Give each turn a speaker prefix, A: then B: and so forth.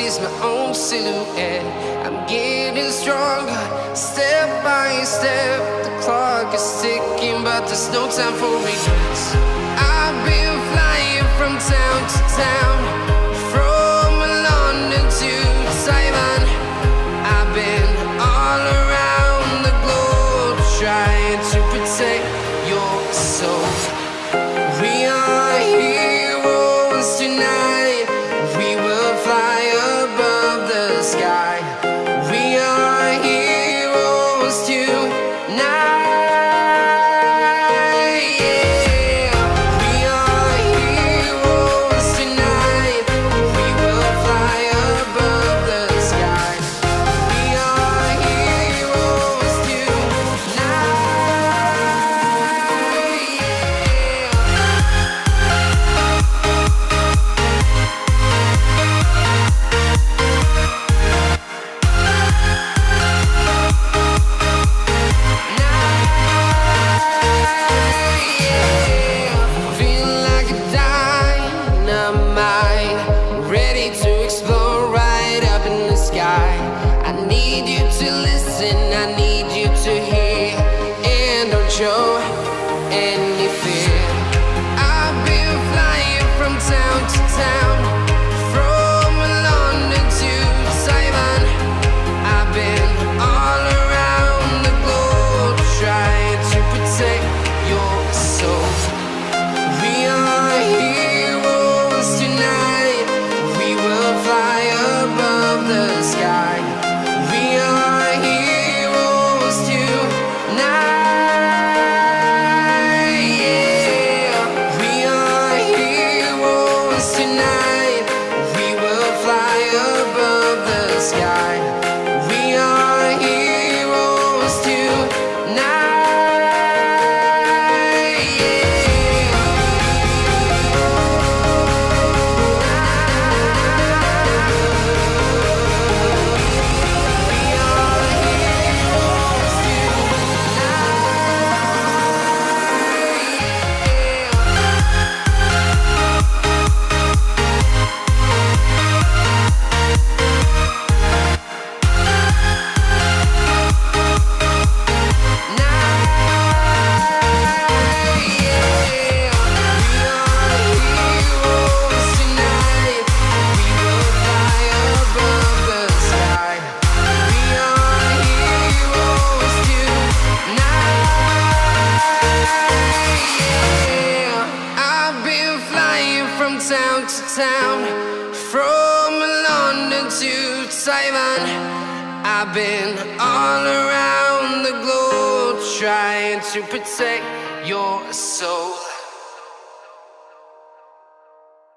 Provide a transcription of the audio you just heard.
A: always my own silhouette. I'm getting stronger, step by step. The clock is ticking, but there's no time for regrets. I've been flying from town to town, from London to Taiwan. I've been all around the globe, trying to protect your soul. We are heroes tonight. We will fly above the sky. We are heroes tonight. I need you to listen, I need you to hear, and don't show any fear. I've been flying from town to town, from London to Taiwan. I've been all around the globe, trying to protect your soul. We are heroes tonight. We will fly above the sky. We are heroes tonight. Yeah. We are heroes tonight. We will fly above the sky. We are heroes tonight. Town to town, from London to Taiwan. I've been all around the globe, trying to protect your soul.